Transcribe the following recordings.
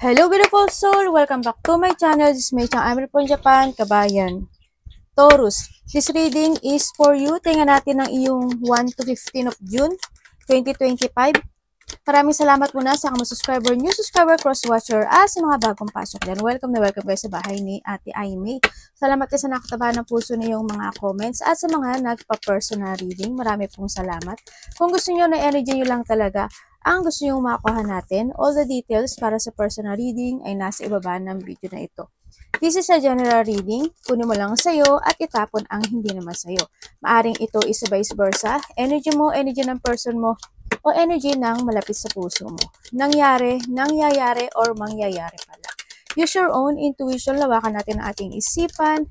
Hello beautiful soul! Welcome back to my channel. This is Mei Chang. I'm from Japan, Kabayan. Taurus, this reading is for you. Tingnan natin ang iyong 1 to 15 of June 2025. Maraming salamat muna sa mga subscriber, new subscriber, cross-watcher, at sa mga bagong pasok din. Welcome na welcome guys sa bahay ni Ate Aimee. Salamat din sa nakataba ng puso na yung mga comments at sa mga nagpa-personal reading. Marami pong salamat. Kung gusto nyo na energy nyo lang talaga, ang gusto nyo makuha natin, all the details para sa personal reading ay nasa ibaba ng video na ito. This is a general reading. Kunin mo lang sa'yo at itapon ang hindi naman sa'yo. Maaring ito is vice versa. Energy mo, energy ng person mo, o energy ng malapit sa puso mo. Nangyayari, or mangyayari pala. Use your own intuition. Lawakan natin ang ating isipan.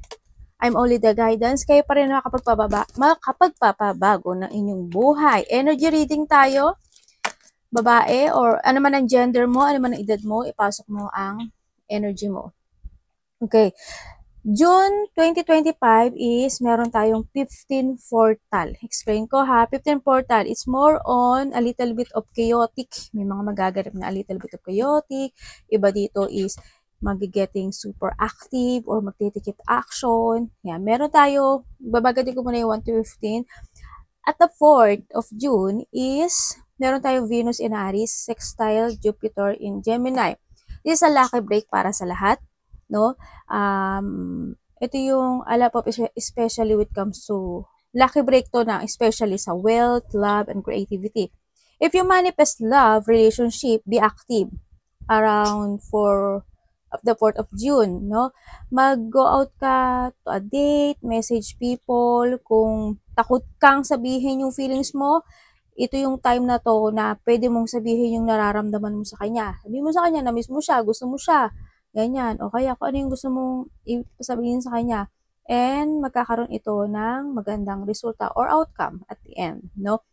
I'm only the guidance. Kayo pa rin makapagpapabago ng inyong buhay. Energy reading tayo. Babae, or ano man ang gender mo, ano man ang edad mo, ipasok mo ang energy mo. Okay. June 2025 is meron tayong 15 portal. Explain ko ha, 15 portal, it's more on a little bit of chaotic. May mga magaganap na a little bit of chaotic. Iba dito is mag-getting super active or magtitikip action. Yan, meron tayo, babagatin ko muna yung 1 to 15. At the 4th of June is meron tayong Venus in Aries, sextile Jupiter in Gemini. This is a lucky break para sa lahat, no? Ito yung alap of especially when it comes to lucky break to na, especially sa wealth, love, and creativity. If you manifest love, relationship, be active around the 4th of June, no? Mag-go out ka to a date, message people, kung takot kang sabihin yung feelings mo, ito yung time na to na pwede mong sabihin yung nararamdaman mo sa kanya. Sabihin mo sa kanya na miss mo siya, gusto mo siya, ganyan. O kaya kung ano yung gusto mong sabihin sa kanya. And magkakaroon ito ng magandang resulta or outcome at the end, no?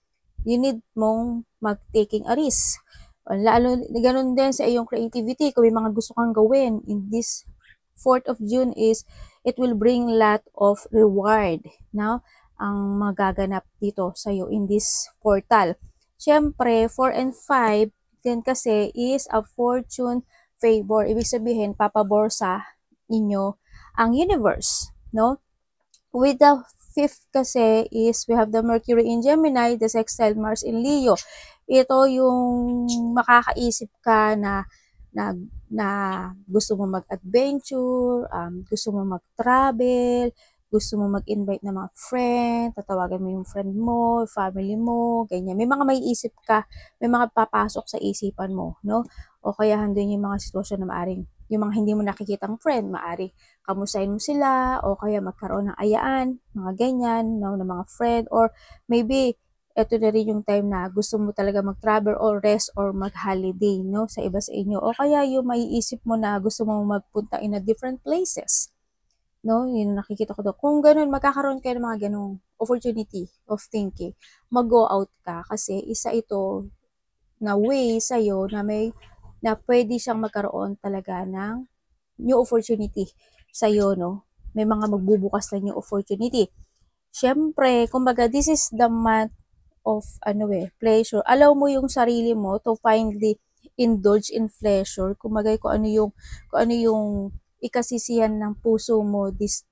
You need mong mag-taking a risk. Lalo, ganun din sa iyong creativity. Kung may mga gusto kang gawin in this 4th of June is, it will bring lot of reward, no? Ang magaganap dito sa iyo in this portal. Siyempre, 4 and 5 din kasi is a fortune favor. Ibig sabihin, papabor sa inyo ang universe, no? With the 5th kasi is we have the Mercury in Gemini, the sextile Mars in Leo. Ito yung makakaisip ka na gusto mo mag-adventure, gusto mo mag-travel, gusto mo mag-invite ng mga friend, tatawagan mo yung friend mo, family mo, ganyan. May mga maiisip ka, may mga papasok sa isipan mo, no? O kaya handun yung mga sitwasyon na maaring, yung mga hindi mo nakikitang friend, maaring kamustahin mo sila, o kaya magkaroon ng ayaan, mga ganyan, no, ng mga friend, or maybe, ito na rin yung time na gusto mo talaga mag-travel or rest or mag-holiday, no, sa iba sa inyo. O kaya yung maiisip mo na gusto mo magpunta in a different places. No, yun nakikita ko doon. Kung ganun, magkakaroon kayo ng mga ganung opportunity of thinking. Mag-go out ka kasi isa ito na way sa'yo na pwede siyang magkaroon talaga ng new opportunity sa'yo, no? May mga magbubukas na new opportunity. Siyempre, kumbaga, this is the month of, pleasure. Allow mo yung sarili mo to finally indulge in pleasure. Kumbaga, kung ano yung ikasisiyan ng puso mo this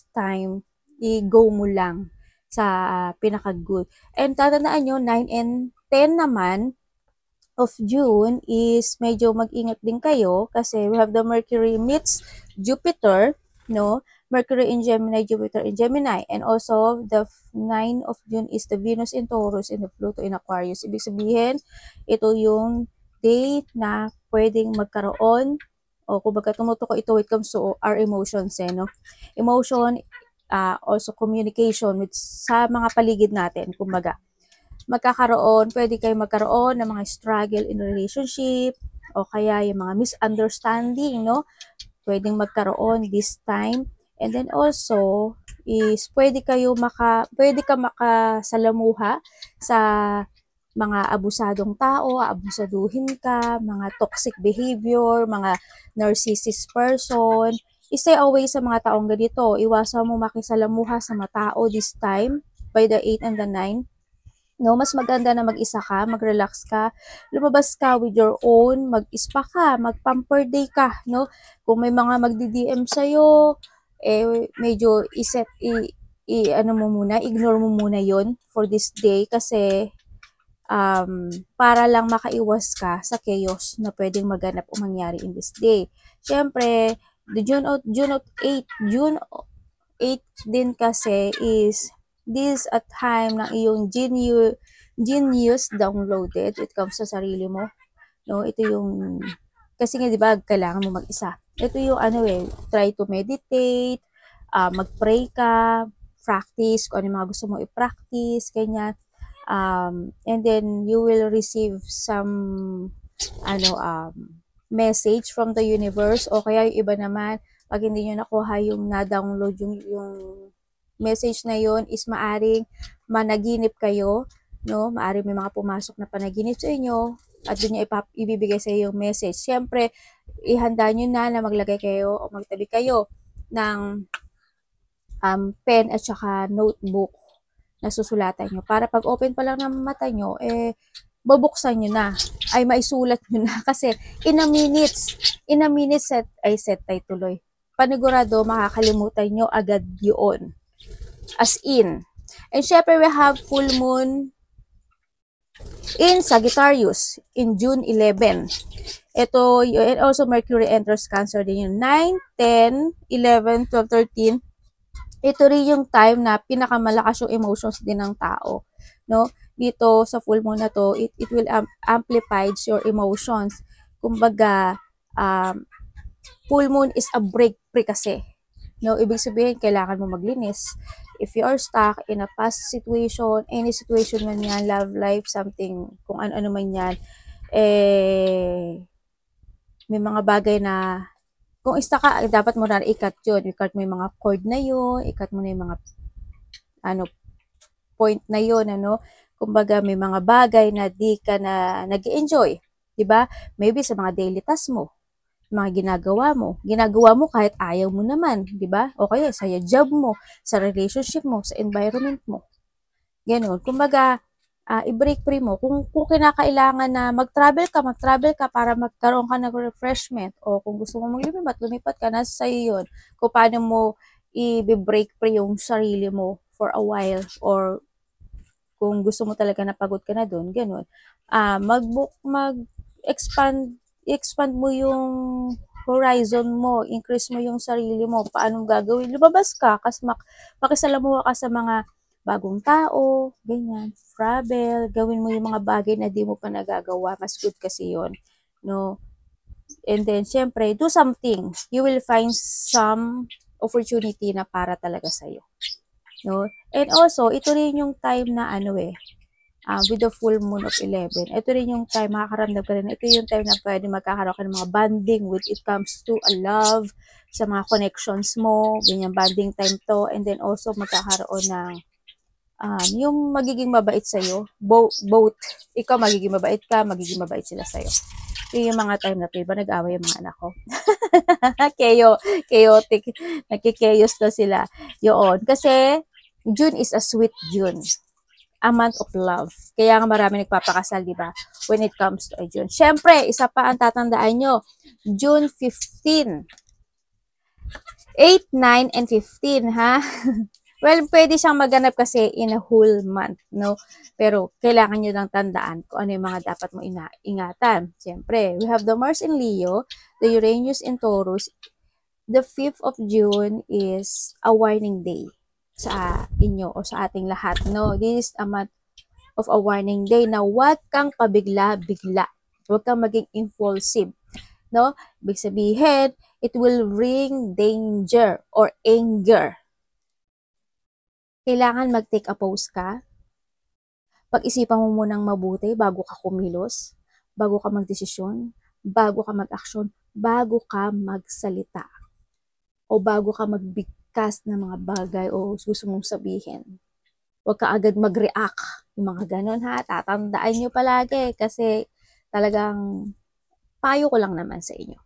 time, i-go mo lang sa pinaka-good. And tatandaan nyo, 9 and 10 naman of June is medyo mag-ingat din kayo kasi we have the Mercury meets Jupiter, no? Mercury in Gemini, Jupiter in Gemini. And also, the 9 of June is the Venus in Taurus and the Pluto in Aquarius. Ibig sabihin, ito yung day na pwedeng magkaroon o kumbaga tumutuko ito when it comes to our emotions, no? Emotion, also communication sa mga paligid natin, kumbaga. Pwede kayo magkaroon ng mga struggle in relationship, o kaya yung mga misunderstanding, no? Pwedeng magkaroon this time. And then also, is pwede ka makasalamuha sa mga abusadong tao, abusaduhin ka, mga toxic behavior, mga narcissist person. Stay away sa mga taong ganito. Iwasan mo makisalamuha sa mga tao this time by the 8 and the 9. No, mas maganda na mag-isa ka, mag-relax ka, lumabas ka with your own, mag-spa ka, mag-pamper day ka, no? Kung may mga magdi-DM sa'yo, medyo ano mo muna, ignore mo muna yon for this day kasi para lang makaiwas ka sa chaos na pwedeng maganap o mangyari in this day. Siyempre, June 8 din kasi is this at time ng iyong genius downloaded. It comes sa sarili mo. No, ito yung, kasi nga diba, kailangan mo mag-isa. Ito yung try to meditate, mag-pray ka, practice, kung ano yung mga gusto mo i-practice, ganyan. And then you will receive some message from the universe, o kaya yung iba naman pag hindi nyo nakuha yung na-download yung message na yon is maaring managinip kayo, no? Maaring may mga pumasok na panaginip sa inyo at doon niya ibibigay sa iyo yung message. Siyempre, ihanda nyo na maglagay kayo o magtabi kayo ng pen at saka notebook na susulatan nyo. Para pag open pa lang ng mata nyo, babuksan nyo na. Ay, maisulat nyo na. Kasi, in a minute set tayo tuloy. Panigurado, makakalimutan nyo agad yun. As in. And syempre, we have full moon in Sagittarius in June 11. Ito, and also Mercury enters Cancer din yun. 9, 10, 11, 12, 13. Ito rin yung time na pinakamalakas yung emotions din ng tao. No? Dito sa full moon na to, it will amplify your emotions. Kumbaga, full moon is a break free kasi. No, ibig sabihin, kailangan mo maglinis. If you are stuck in a past situation, any situation man yan, love life, something, kung ano-ano man yan, may mga bagay na, kung stuck ka, dapat mo na i-cut yun. I-cut mo yung mga cord na yun, i-cut mo na yung mga, point na yun, Kumbaga, may mga bagay na di ka na nag-enjoy. Diba? Maybe sa mga daily tasks mo, mga ginagawa mo kahit ayaw mo naman, di ba? O kaya sa job mo, sa relationship mo, sa environment mo. Ganun. Kumbaga, i-break free mo. Kung kinakailangan na mag-travel ka para magkaroon ka ng refreshment, o kung gusto mo lumipat ka, nasa sa'yo yun. Kung paano mo i-break free yung sarili mo for a while, or kung gusto mo talaga na pagod ka na doon, ganun. Expand mo yung horizon mo, increase mo yung sarili mo, paano gagawin? Lumabas ka, kasi makisalamuha ka sa mga bagong tao, ganyan, travel, gawin mo yung mga bagay na di mo pa nagagawa, mas good kasi yun, no? And then, syempre, do something. You will find some opportunity na para talaga sa'yo. No? And also, ito rin yung time na with the full moon of 11. Ito rin yung time, makakaramdam ka rin. Ito yung time na pwede magkakaroon ka ng mga bonding with it comes to a love, sa mga connections mo, ganyan, bonding time to. And then also, magkakaroon ng yung magiging mabait sa'yo. Both. Ikaw magiging mabait ka, magiging mabait sila sa'yo. Yung mga time na to, iba nag-away yung mga anak ko. Chaotic. Nagki-chaos na sila. Yun. Kasi, June is a sweet June. A month of love. Kaya nga marami nagpapakasal, di ba? When it comes to June. Siyempre, isa pa ang tatandaan nyo. June 15. 8, 9, and 15, ha? Well, pwede siyang maganap kasi in a whole month, no? Pero, kailangan nyo lang tandaan kung ano yung mga dapat mo ingatan. Siyempre, we have the Mars in Leo, the Uranus in Taurus. The 5th of June is a warning day sa inyo o sa ating lahat, no? This is a month of a warning day na huwag kang pabigla-bigla. Huwag kang maging impulsive, no? Ibig sabihin, it will bring danger or anger. Kailangan mag-take a pause ka. Pag-isipan mo munang mabuti bago ka kumilos, bago ka magdesisyon, bago ka mag-aksyon, bago ka magsalita, o bago ka magbigkas ng mga bagay o gusto mong sabihin. Huwag ka agad mag-react. Yung mga ganun, ha. Tatandaan nyo palagi kasi talagang payo ko lang naman sa inyo.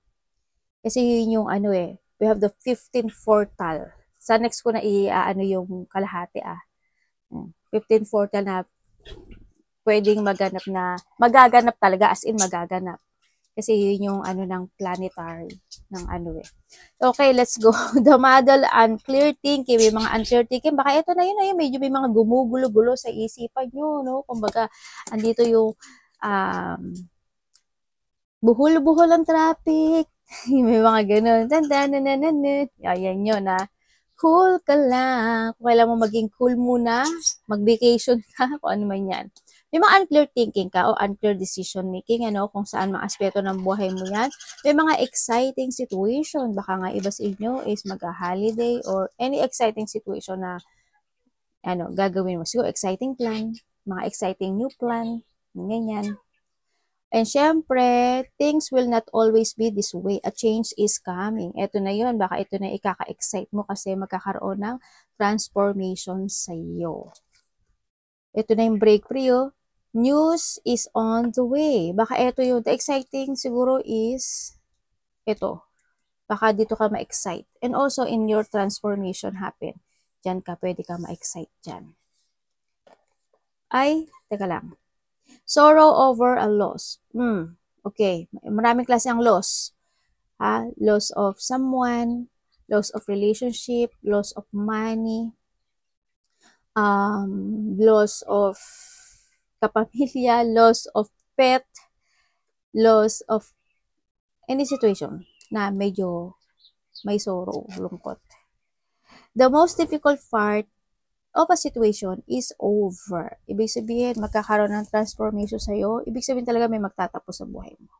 Kasi yun yung we have the 15th portal. Sa next ko na yung kalahati, 15th portal na pwedeng magaganap talaga, as in magaganap. Kasi yun yung ano ng planetary, ng ano eh. Okay, let's go. The model, unclear thinking, may mga unclear thinking. Baka ito na yun, medyo may mga gumugulo-gulo sa isipan nyo, no? Kumbaga, andito yung buhol-buhol ang traffic. May mga ganun. Ayan yun, na cool ka lang. Kung kailan mo maging cool muna, mag-vacation ka, kung ano man yan. May mga unclear thinking ka o unclear decision making, ano, kung saan mga aspeto ng buhay mo yan. May mga exciting situation. Baka nga iba sa inyo is mag-holiday or any exciting situation na ano, gagawin mo. Siguro exciting plan, mga exciting new plan, ganyan. And syempre, things will not always be this way. A change is coming. Ito na yun. Baka ito na ikaka-excite mo kasi magkakaroon ng transformation sa iyo. Ito na yung breakthrough. News is on the way. Baka ito yung, the exciting siguro is ito. Baka dito ka ma-excite. And also in your transformation happen. Diyan ka, pwede ka ma-excite dyan. Ay, teka lang. Sorrow over a loss. Okay, maraming klase ang loss. Loss of someone, loss of relationship, loss of money, loss of kapamilya, loss of pet, loss of any situation na medyo may sorrow, lungkot. The most difficult part of a situation is over. Ibig sabihin, magkakaroon ng transformation sa'yo. Ibig sabihin talaga may magtatapos sa buhay mo.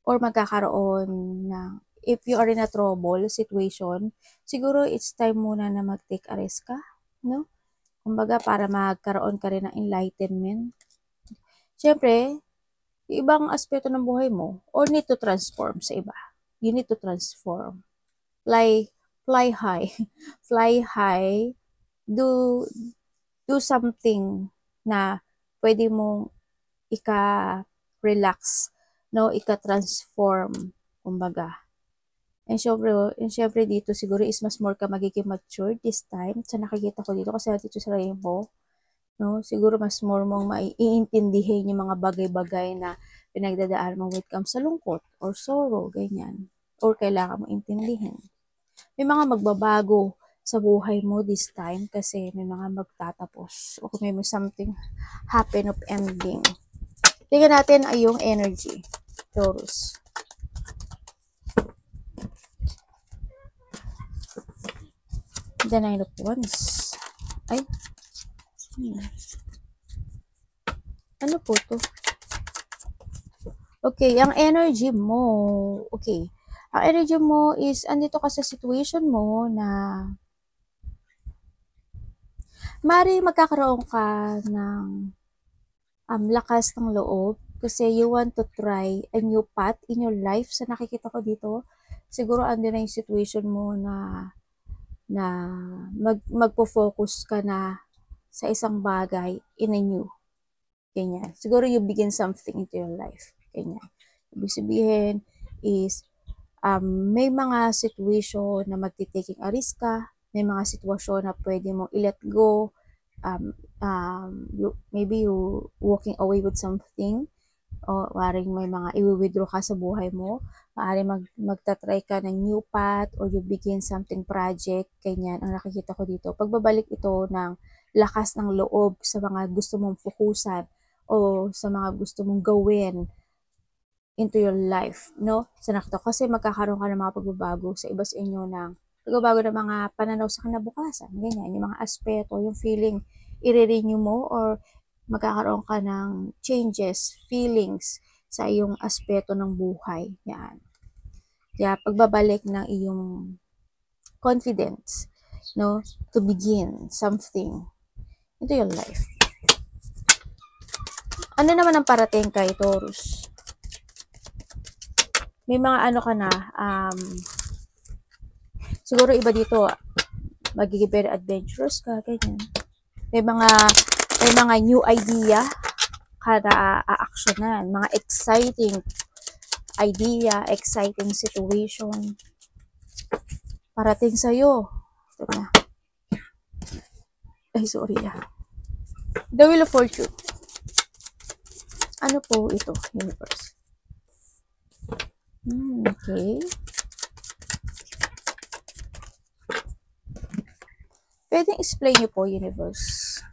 Or magkakaroon ng, if you are in a trouble situation, siguro it's time muna na mag-take a risk ka, no? Kumbaga, para magkaroon ka rin ng enlightenment. Siyempre, ibang aspeto ng buhay mo, or need to transform sa iba. You need to transform. Fly high. Fly high. Do something na pwede mong ika-relax, no? Ika-transform, kumbaga. And syempre dito siguro is mas more ka magiging mature this time. Sa nakikita ko dito kasi dito sa rainbow, no? Siguro mas more mong maiintindihin yung mga bagay-bagay na pinagdadaan mo when it comes sa lungkot or sorrow, ganyan. Or kailangan mo intindihin. May mga magbabago sa buhay mo this time kasi may mga magtatapos o kung may something happen of ending. Tingnan natin ay yung energy. Taurus. The Nine of Wands. Ay. Ano po to? Okay, ang energy mo. Okay. Ang energy mo is, andito ka sa situation mo na mari magkakaroon ka ng lakas ng loob kasi you want to try a new path in your life. Sa nakikita ko dito, siguro andun na yung situation mo na magpo-focus ka na sa isang bagay in a new. Ganyan. Siguro you begin something into your life. Ganyan. Ibig sabihin is, may mga situation na magti-taking a risk ka, may mga sitwasyon na pwede mong i-let go, maybe you walking away with something, o maaaring may mga i-withdraw ka sa buhay mo, maaaring magta-try ka ng new path, or you begin something project, ganyan, ang nakikita ko dito. Pagbabalik ito ng lakas ng loob sa mga gusto mong fokusan, o sa mga gusto mong gawin into your life, no? Sa nakita ko, kasi magkakaroon ka ng mga pagbabago sa iba sa inyo ng pagbabago ng mga pananaw sa kinabukasan, ganyan, yung mga aspeto, yung feeling, i-renew mo, or magkakaroon ka ng changes, feelings sa iyong aspeto ng buhay. Yan. Kaya pagbabalik ng iyong confidence, no, to begin something into your life. Ano naman ang parating kay Taurus? May mga ano ka na, siguro iba dito, magiging very adventurous ka, ganyan. May mga new idea ka na a-actionan, mga exciting idea, exciting situation parating sa'yo. Ito na. Ay, sorry. The Wheel of Fortune. Ano po ito, universe? Okay. Pwedeng explain niyo po, universe.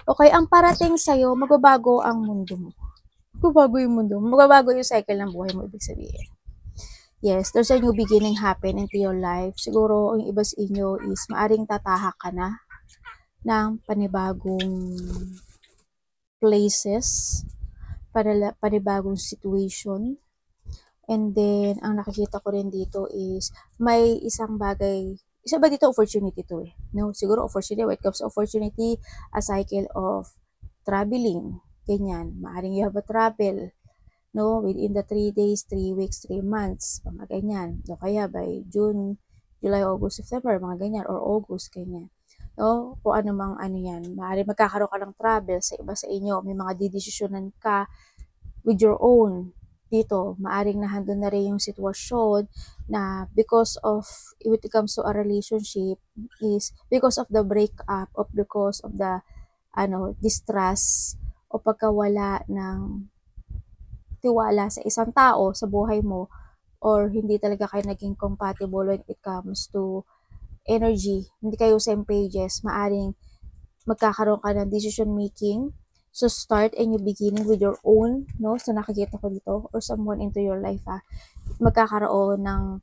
Okay, ang parating sa'yo, magbabago ang mundo mo. Magbabago yung mundo mo. Magbabago yung cycle ng buhay mo, ibig sabihin. Yes, there's a new beginning happen into your life. Siguro, yung iba sa inyo is maaring tatahak ka na ng panibagong places, panibagong situation. And then, ang nakikita ko rin dito is may isang bagay, isa ba dito opportunity to eh? No, siguro opportunity, when it comes to opportunity, a cycle of traveling, ganyan. Maaring you have a travel, no, within the 3 days, 3 weeks, 3 months, mga ganyan. O kaya by June, July, August, September, mga ganyan, or August, ganyan. No, kung ano mang ano yan, maaari magkakaroon ka ng travel sa iba sa inyo, may mga didesisyonan ka with your own dito, maaring nahandun na rin yung sitwasyon na because of, if it comes to a relationship, is because of the breakup, or because of the, distrust, o pagkawala ng tiwala sa isang tao sa buhay mo, or hindi talaga kayo naging compatible when it comes to energy, hindi kayo same pages, maaring magkakaroon ka ng decision making. So start a new beginning with your own, no? So nakikita ko dito, or someone into your life, magkakaroon ng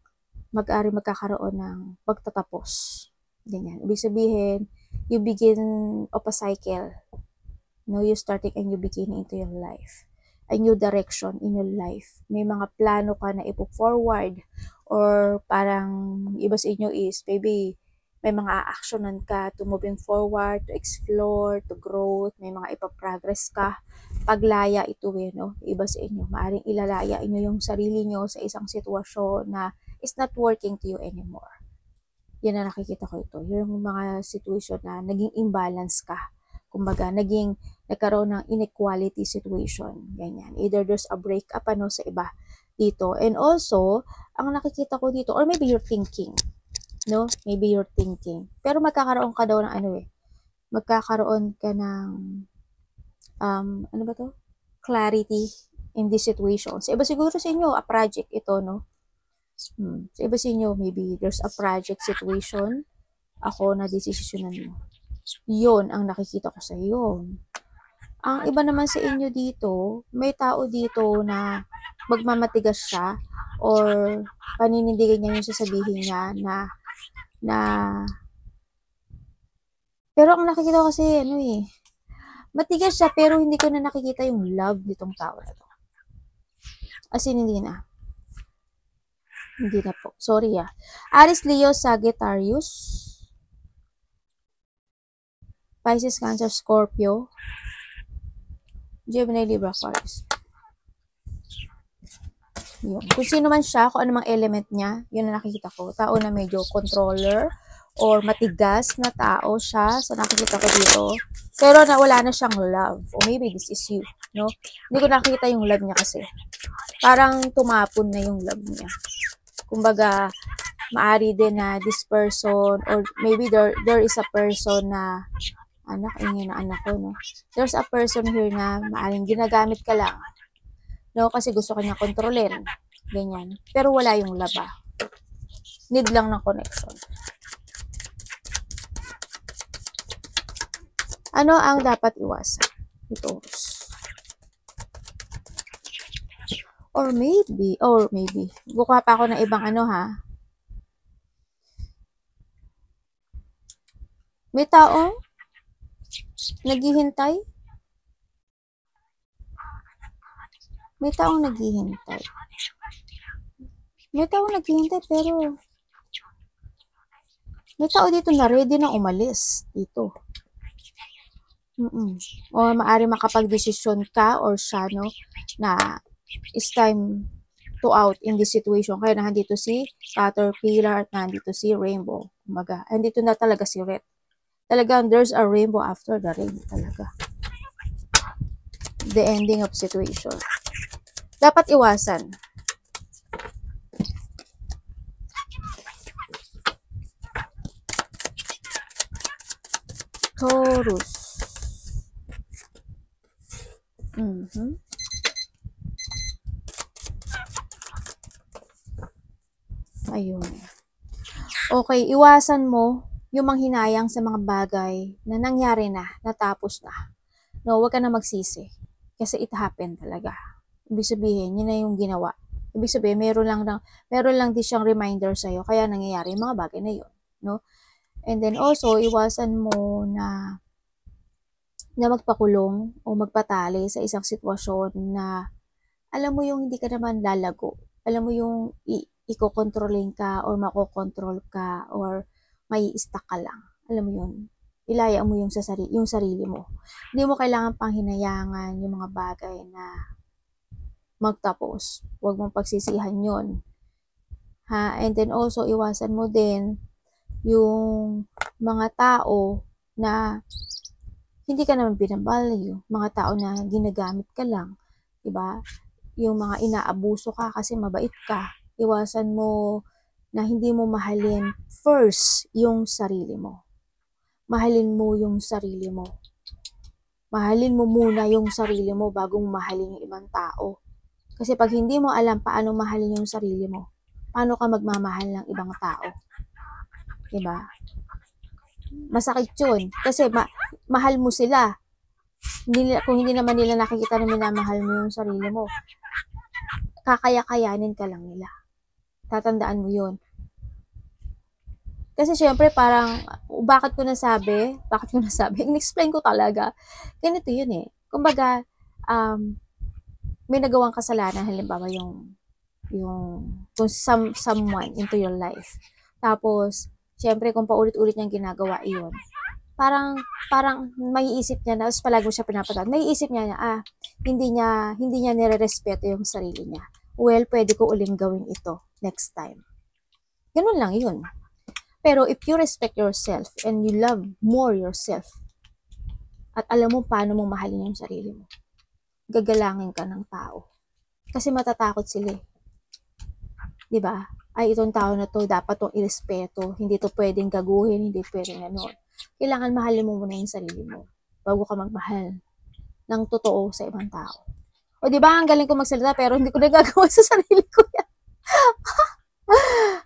pagtatapos. Ganyan. Ibig sabihin, you begin of a cycle. No, you starting a new beginning into your life. A new direction in your life. May mga plano ka na ipo-forward, or parang iba sa inyo is maybe may mga a-actionan ka to moving forward, to explore, to growth, may mga ipaprogress ka. Paglaya ito no? Iba sa inyo, maaring ilalaya inyo yung sarili nyo sa isang sitwasyon na is not working to you anymore. Yan na nakikita ko ito. Yung mga situation na naging imbalance ka. Kumbaga, nagkaroon ng inequality situation. Ganyan. Either there's a breakup sa iba dito. And also, ang nakikita ko dito, or maybe you're thinking, no? Maybe you're thinking. Pero magkakaroon ka daw ng magkakaroon ka ng, clarity in this situation. Sa iba siguro sa inyo, a project ito, no? Sa iba sa inyo, maybe there's a project situation, ako na desisyonan mo. Yun ang nakikita ko sa iyo. Ang iba naman sa inyo dito, may tao dito na magmamatigas siya, or paninindigan niya yung sasabihin niya na pero ang nakikita ko kasi matigas siya, pero hindi ko na nakikita yung love nitong tao na to. As in, hindi na po. Sorry Aries, Leo, Sagittarius, Pisces, Cancer, Scorpio, Gemini, Libra, Aquarius. Yun. Kung sino man siya, kung ano mang element niya, yun na nakikita ko. Tao na medyo controller or matigas na tao siya. So, nakikita ko dito. Pero wala na siyang love. Or maybe this is you, no? Hindi ko nakikita yung love niya kasi. Parang tumapon na yung love niya. Kumbaga, maari din na this person, or maybe there is a person na, ingay na anak ko, no? There's a person here na maaring ginagamit ka lang, no? Kasi gusto kanya kontrolin. Ganyan. Pero wala yung laba. Need lang ng connection. Ano ang dapat iwasan? Ito. Or maybe, bukuha pa ako ng ibang May taong naghihintay. May taong naghihintay, pero may tao dito na ready na umalis dito. O maaari makapag-desisyon ka or siya, no, na it's time to out in this situation. Kaya nandito si Caterpillar at nandito si Rainbow. Kumbaga, nandito na talaga si Red. Talagang there's a rainbow after the rain talaga. The ending of situation. Dapat iwasan. Taurus. Mhm. Ayun. Okay, iwasan mo yung manghinayang sa mga bagay na nangyari na, natapos na. No, wag ka na magsisi. Kasi it happened talaga. Ibig sabihin, yun na yung ginawa. Ibig sabihin, meron lang din siyang reminder sa'yo, kaya nangyayari yung mga bagay na yun. No? And then also, iwasan mo na magpakulong o magpatali sa isang sitwasyon na alam mo yung hindi ka naman lalago. Alam mo yung ikokontrolin ka or makokontrol ka or may stuck ka lang. Alam mo yun. Ilaya mo yung sarili mo. Hindi mo kailangan pang hinayangan yung mga bagay na magtapos. Huwag mong pagsisihan yon. Ha? And then also, iwasan mo din yung mga tao na hindi ka naman binabalyo. Mga tao na ginagamit ka lang. Diba? Yung mga inaabuso ka kasi mabait ka. Iwasan mo na hindi mo mahalin first yung sarili mo. Mahalin mo yung sarili mo. Mahalin mo muna yung sarili mo bago mahalin yung ibang tao. Kasi pag hindi mo alam paano mahalin yung sarili mo, paano ka magmamahal ng ibang tao? Diba? Masakit yun. Kasi mahal mo sila. Kung hindi naman nila nakikita na minamahal mo yung sarili mo, kakaya-kayanin ka lang nila. Tatandaan mo yun. Kasi syempre parang, bakit ko nasabi? In-explain ko talaga. Ganito yun eh. Kumbaga, may nagawang kasalanan, halimbawa kung someone into your life. Tapos, syempre kung paulit-ulit niyang ginagawa iyon, parang maiisip niya na, tapos palagi mo siya pinapatawad, maiisip niya na, hindi niya nire-respeto yung sarili niya. Well, pwede ko uling gawin ito next time. Ganun lang yun. Pero if you respect yourself and you love more yourself, at alam mo paano mong mahalin yung sarili mo, gagalangin ka ng tao. Kasi matatakot sila eh. Diba? Ay, itong tao na to, dapat tong irespeto. Hindi to pwedeng gaguhin, hindi pwedeng ano. Kailangan mahalin mo muna yung sarili mo bago ka magmahal ng totoo sa ibang tao. O diba, ang galing ko magsalita pero hindi ko nagagawa sa sarili ko yan.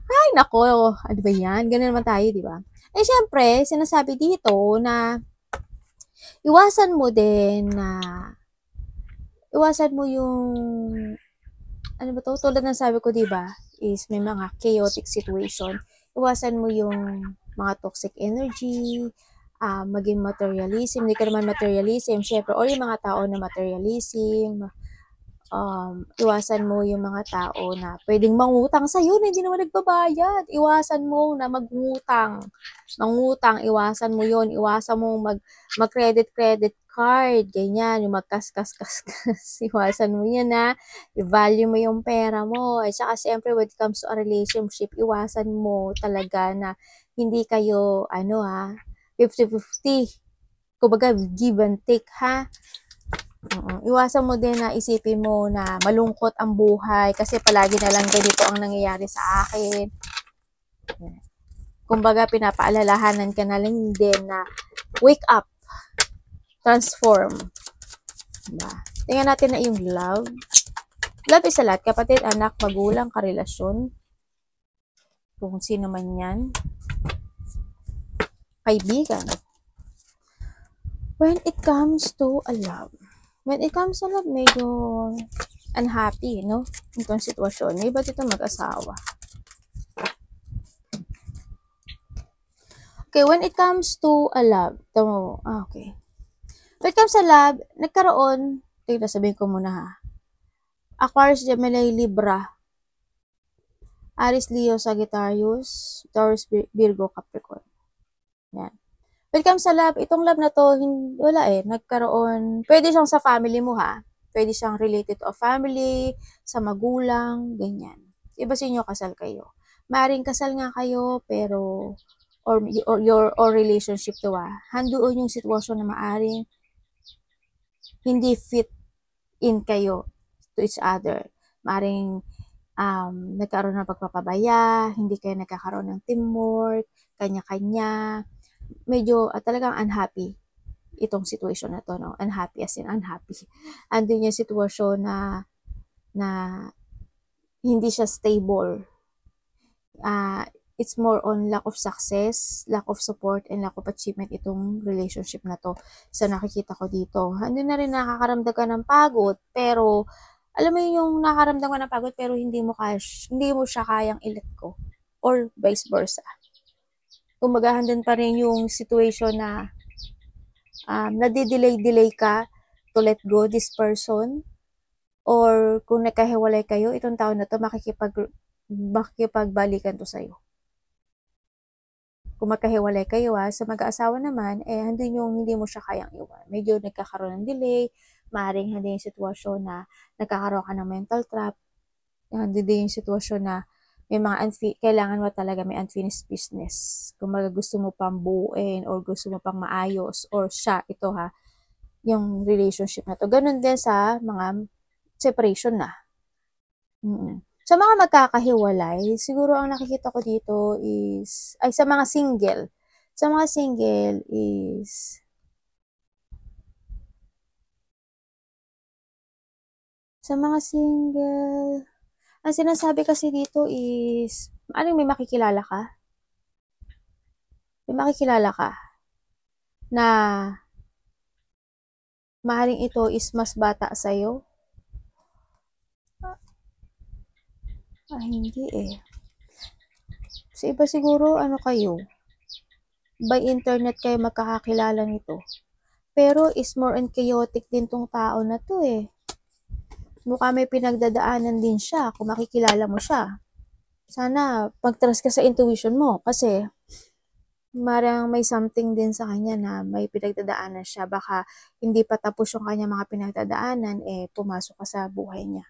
Ay, nako. Ano ba yan? Ganun naman tayo, diba? Eh, syempre, sinasabi dito na iwasan mo yung ano ba to? Tulad ng sabi ko, diba? Is may mga chaotic situation. Iwasan mo yung mga toxic energy, maging materialism. Hindi ka naman materialism, syempre. Or yung mga tao na materialism. Iwasan mo yung mga tao na pwedeng mangutang sa'yo na hindi naman nagbabayad. Iwasan mo na mangutang. Iwasan mo yon. Iwasan mo mag-credit card, ganyan, yung magkas-kas-kas. Iwasan mo yan na, i-value mo yung pera mo. At saka siyempre, when it comes to a relationship, iwasan mo talaga na hindi kayo, 50-50. Kumbaga, give and take, ha? Iwasan mo din na isipin mo na malungkot ang buhay kasi palagi na lang ganito ang nangyayari sa akin. Kumbaga, pinapaalalahanan ka na lang din na wake up, transform. Diba? Tingnan natin na yung love. Love is a lot. Kapatid, anak, magulang, karelasyon. Kung sino man yan. Kaibigan. When it comes to a love, medyo unhappy, no? Itong sitwasyon. May iba't itong mag-asawa. Okay, when it comes to a love, okay. When it comes to love, nagkaroon, sabihin ko muna ha. Aquarius, Gemini, Libra, Aries, Leo, Sagittarius, Taurus, Virgo, Capricorn. Yan. When it comes sa love, itong love na to, wala eh, nagkaroon, pwede siyang sa family mo ha. Pwede siyang related to a family, sa magulang, ganyan. Iba sa inyo, kasal kayo. Maring kasal nga kayo, pero, or relationship to handoon yung sitwasyon na maaring hindi fit in kayo to each other. Maring nagkaroon ng pagpapabaya, hindi kayo nagkakaroon ng teamwork, kanya-kanya, medyo talagang unhappy. itong situation na to, no? Unhappy as in unhappy. Andun yung sitwasyon na hindi siya stable. It's more on lack of success, lack of support, and lack of achievement itong relationship na to sa nakikita ko dito. Andun na rin nakakaramdam ka ng pagod, pero alam mo yung nakakaramdam ka ng pagod pero hindi mo siya kayang i-let go or vice versa. Kumbaga andun pa rin yung situation na nadidelay ka to let go this person, or kung nagkahiwalay kayo, itong tao na to makikipagbalikan to sa'yo. Kung magkahiwalay kayo sa mag-aasawa naman, andun yung hindi mo siya kayang iwan. Medyo nagkakaroon ng delay, maaaring hindi yung sitwasyon na nagkakaroon ka ng mental trap, hindi din yung sitwasyon na may mga kailangan mo talaga may unfinished business. Kung gusto mo pang buuin or gusto mo pang maayos or ito yung relationship na to. Ganun din sa mga separation na. Sa mga magkakahiwalay, siguro ang nakikita ko dito is, sa mga single. Sa mga single is, ang sinasabi kasi dito is, may makikilala ka? May makikilala ka na maaaring ito is mas bata sa'yo? Hindi Sa iba siguro, kayo? By internet kayo magkakakilala nito. Pero is more on chaotic din tong tao na to Mukha may pinagdadaanan din siya kung makikilala mo siya. Sana pag-trust ka sa intuition mo kasi marang may something din sa kanya na may pinagdadaanan siya. Baka hindi pa tapos yung kanya mga pinagdadaanan, pumasok ka sa buhay niya.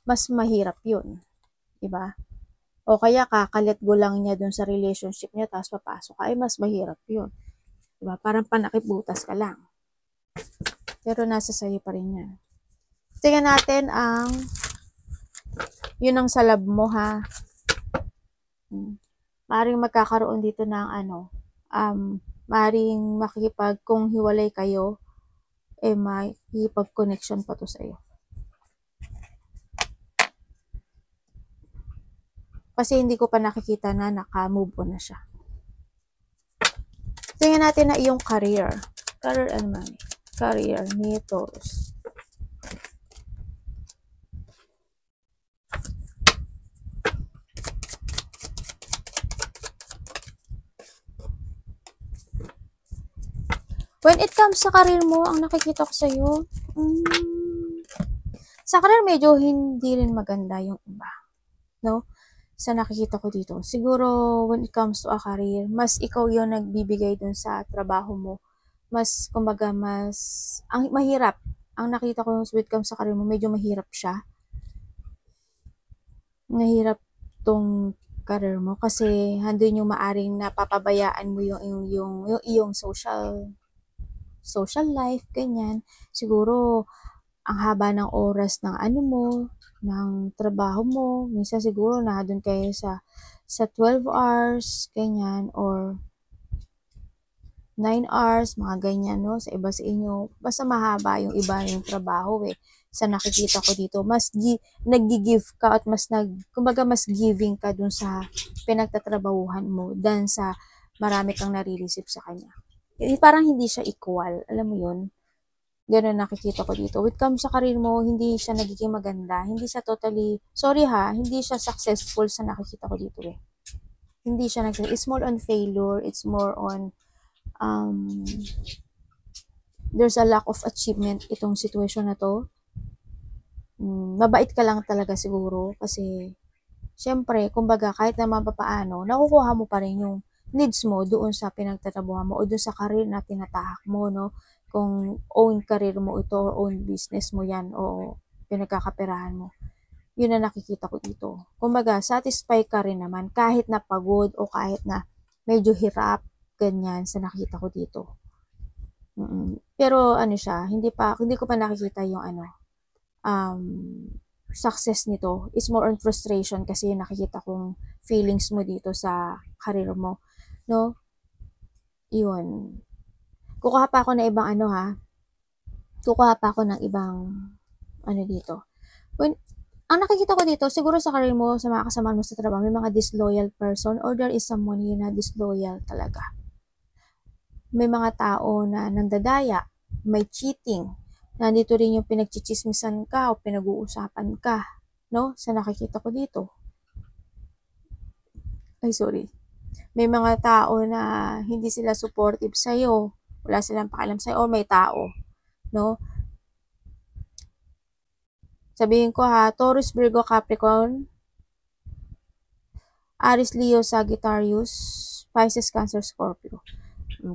Mas mahirap yun. Diba? O kaya kakalit go lang niya dun sa relationship niya tapos papasok ka, mas mahirap yun. Diba? Parang panakibutas ka lang. Pero nasa sayo pa rin yan. Tingnan natin yun ang salab mo Maring magkakaroon dito ng maring kung hiwalay kayo, makikipag-connection pa to sa'yo. Kasi hindi ko pa nakikita na naka-move on na siya. Tingnan natin na iyong career. Career ni Taurus. When it comes sa career mo, ang nakikita ko sa'yo, sa career medyo hindi rin maganda yung iba. No? Sa nakikita ko dito. Siguro, when it comes to a career, mas ikaw yung nagbibigay dun sa trabaho mo. Mas, kumbaga, ang mahirap. Ang nakita ko when it comes sa career mo, medyo mahirap siya. Mahirap tong career mo kasi handun yung maaring napapabayaan mo yung iyong social life, ganyan. Siguro, ang haba ng oras ng ng trabaho mo. Minsan siguro doon kayo sa 12 hours, ganyan, or 9 hours, mga ganyan, no? Sa iba sa inyo, basta mahaba yung iba yung trabaho Sa nakikita ko dito, mas nag-give ka at kumbaga mas giving ka dun sa pinagtatrabahuhan mo than sa marami kang nare-receive sa kanya. Parang hindi siya equal, alam mo yun? Ganun nakikita ko dito. With comes sa career mo, hindi siya nagiging maganda. Hindi siya totally, hindi siya successful sa nakikita ko dito Hindi siya it's more on failure. It's more on, there's a lack of achievement itong situation na to. Mabait ka lang talaga siguro kasi, syempre, kumbaga, kahit naman papaano, nakukuha mo pa rin yung needs mo doon sa pinagtatrabuhan mo o doon sa career na tinatahak mo, no? Kung own career mo ito or own business mo yan o pinagkakaperahan mo. Yun na nakikita ko dito. Kumbaga, satisfy ka rin naman kahit na pagod o kahit na medyo hirap, ganyan sa nakita ko dito. Pero siya, hindi ko pa nakikita yung success nito. It's more on frustration kasi nakikita kong feelings mo dito sa career mo, no? Yun. Kukuha pa ako ng ibang ano ha. Kukuha pa ako ng ibang ano dito. Ang nakikita ko dito, siguro sa career mo, sa mga kasama mo sa trabaho, may mga disloyal person or there is someone here na disloyal talaga. May mga tao na nandadaya, may cheating, nandito rin yung pinagchichismisan ka o pinag-uusapan ka, no? Sa nakikita ko dito. Ay, sorry. May mga tao na hindi sila supportive sa'yo, wala silang pakialam sa'yo, o may tao, no? Sabihin ko ha, Taurus, Virgo, Capricorn, Aries, Leo, Sagittarius, Pisces, Cancer, Scorpio.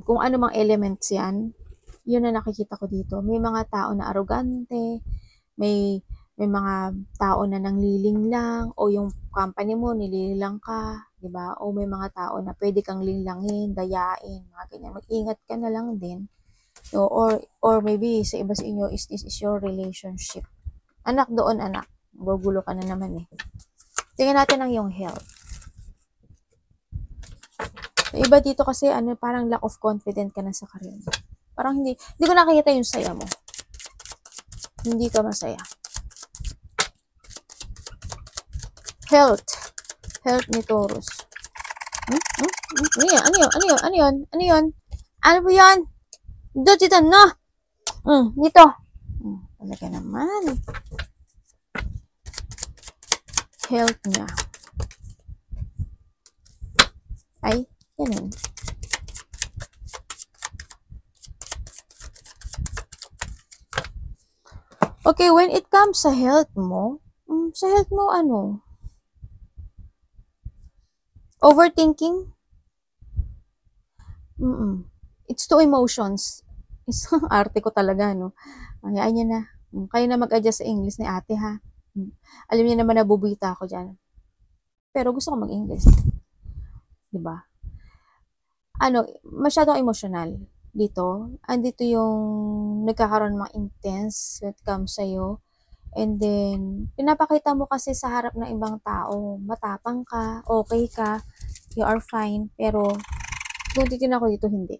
Kung ano mang elements yan, yun na nakikita ko dito. May mga tao na arrogante, may mga tao na nangliling lang, o yung company mo nililang ka, di ba? O may mga tao na pwede kang linglangin, dayain, mga ganyan. Mag-ingat ka na lang din. So, or maybe sa iba sa inyo this is your relationship. Anak doon, anak. Gugulo ka na naman eh. Tingnan natin ang yung health. Yung iba dito kasi ano, parang lack of confidence ka na sa career. Parang hindi ko nakikita yung saya mo. Hindi ka masaya. Health ni Taurus. Ano yun? Ano po yan? Dito, no? Dito. Talaga naman. Health niya. Ay, yan. Okay, when it comes sa health mo, ano? Overthinking? It's two emotions. Isang arte ko talaga, no? Hayaan niya na. Kayo na mag-adjust sa English ni ate, ha? Alam niyo naman nabubita ako dyan. Pero gusto ko mag-English. Diba? Ano, masyadong emotional dito. Andito yung nagkakaroon ng mga intense when it comes sa'yo. And then, pinapakita mo kasi sa harap ng ibang tao, matapang ka, okay ka, you are fine, pero kung titignan ko dito, hindi.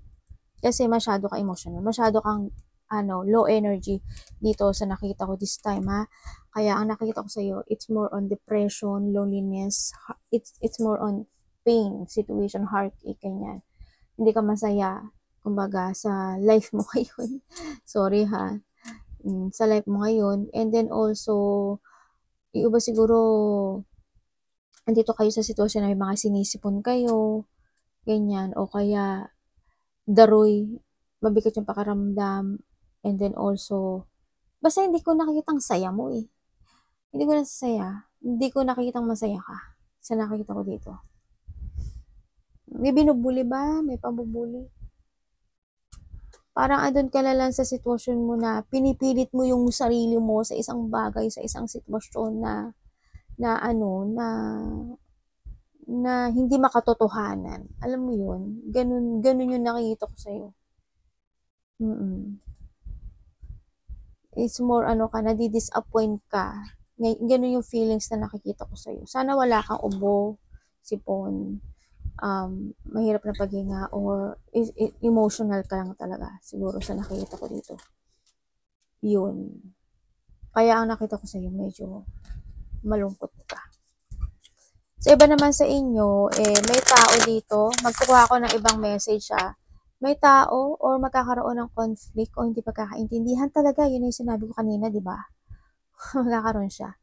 Kasi masyado ka emotional, masyado kang low energy dito sa nakita ko this time, ha. Kaya ang nakita ko sa iyo, it's more on depression, loneliness, it's more on pain, situation, heartache, ganyan. Hindi ka masaya, kumbaga, sa life mo ngayon. Sorry ha. Sa life mo ngayon. And then also, yung iba siguro, andito kayo sa sitwasyon na may mga sinisipon kayo, ganyan, o kaya, daroy, mabigat yung pakaramdam, and then also, basta hindi ko nakikitang saya mo eh. Hindi ko nasasaya. Hindi ko nakikitang masaya ka sa nakikita ko dito. May binubuli ba? May pambubuli? Parang andun ka na lang sa sitwasyon mo na pinipilit mo yung sarili mo sa isang bagay, sa isang sitwasyon na hindi makatotohanan. Alam mo yun? Ganun yung nakikita ko sa'yo. It's more nadi-disappoint ka. Ganun yung feelings na nakikita ko sa'yo. Sana wala kang ubo, sipon, mahirap na paghinga, or emotional ka lang talaga. Siguro sa nakikita ko dito. Yun. Kaya ang nakita ko sa'yo, medyo malungkot ka. Sa iba naman sa inyo, may tao dito, magkukuha ako ng ibang message may tao or magkakaroon ng conflict o hindi pagkakaintindihan talaga. Yun yung sinabi ko kanina, di ba? Magkakaroon siya.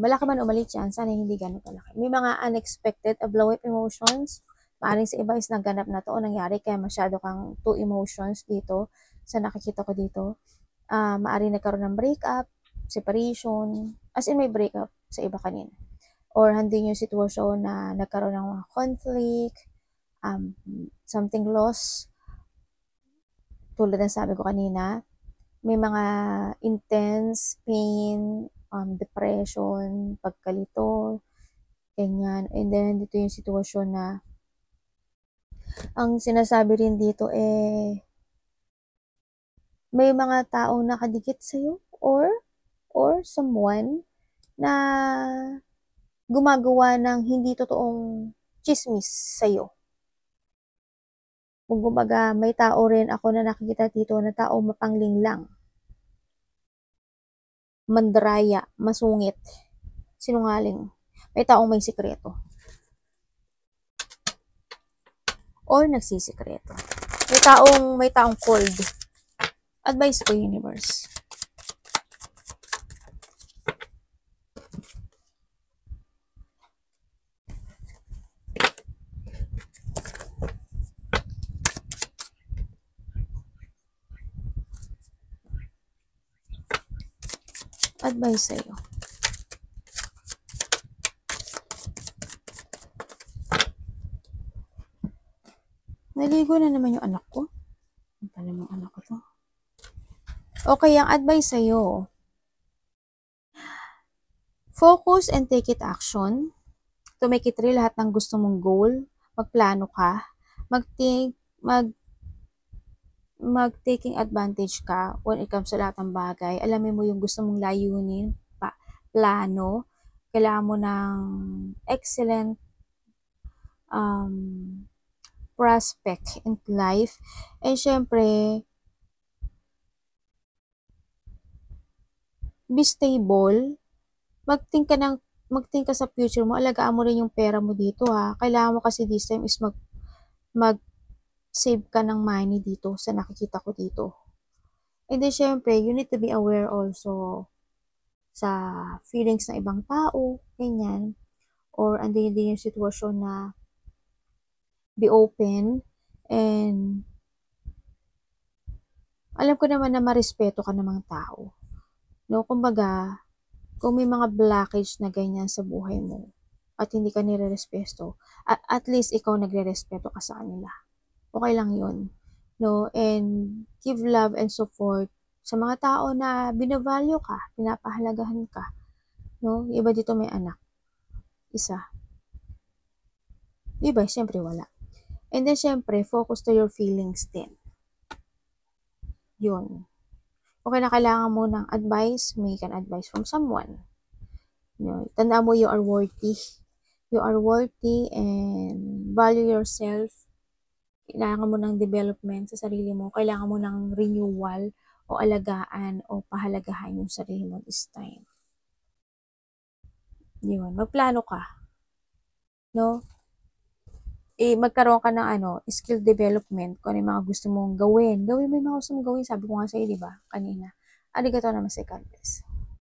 Malaki man o maliit yan, sana hindi ganun kalaki. May mga unexpected blow-up emotions. Maaring sa iba is nagganap na to o nangyari kaya masyado kang two emotions dito sa nakikita ko dito. Maaring nagkaroon ng breakup, separation, as in may breakup sa iba kanina. Or hindi yung sitwasyon na nagkaroon ng mga conflict, something loss, tulad ng sabi ko kanina, may mga intense pain, depression, pagkalito, ganyan. And then, dito yung sitwasyon na ang sinasabi rin dito may mga taong nakadikit sa'yo or someone na gumagawa ng hindi totoong chismis sa'yo. Kung kumbaga, may tao rin ako na nakikita dito na tao mapangling lang, mandraya, masungit, sinungaling. May taong may sikreto. Or nagsisikreto. May taong cold. Advice ko, universe. Advice sa'yo. Naligo na naman yung anak ko. Ano pa naman anak ko to? Okay, ang advice sa'yo. Focus and take it action. To make it real, lahat ng gusto mong goal, magplano ka, mag-taking advantage ka when it comes sa lahat ng bagay. Alamin mo yung gusto mong layunin, plano, kailangan mo ng excellent prospect in life. And syempre, be stable, mag-think ka sa future mo, alagaan mo rin yung pera mo dito ha. Kailangan mo kasi this time is mag-save ka ng money dito sa nakikita ko dito. And then syempre, you need to be aware also sa feelings ng ibang tao, ganyan. Or andun din yung sitwasyon na be open and alam ko naman na marespeto ka ng mga tao. No, kumbaga, kung may mga blockage na ganyan sa buhay mo at hindi ka nire-respeto, at least ikaw nagre-respeto ka sa kanila. Okay lang yun. No, and give love and support sa mga tao na binavalue ka, pinapahalagahan ka. No, iba dito may anak. Isa. Iba, syempre wala. And then, syempre, focus to your feelings din. Yun. Okay na kailangan mo ng advice, make an advice from someone. Yun. Tandaan mo, you are worthy. You are worthy and value yourself. Kailangan mo ng development sa sarili mo. Kailangan mo ng renewal o alagaan o pahalagahan yung sarili mo this time. Yun. Magplano ka. No? Magkaroon ka ng skill development kung ano yung mga gusto mong gawin. Gawin mo yung mga gusto mong gawin. Sabi ko nga sa'yo, di ba? Kanina. Arigato naman sa God bless.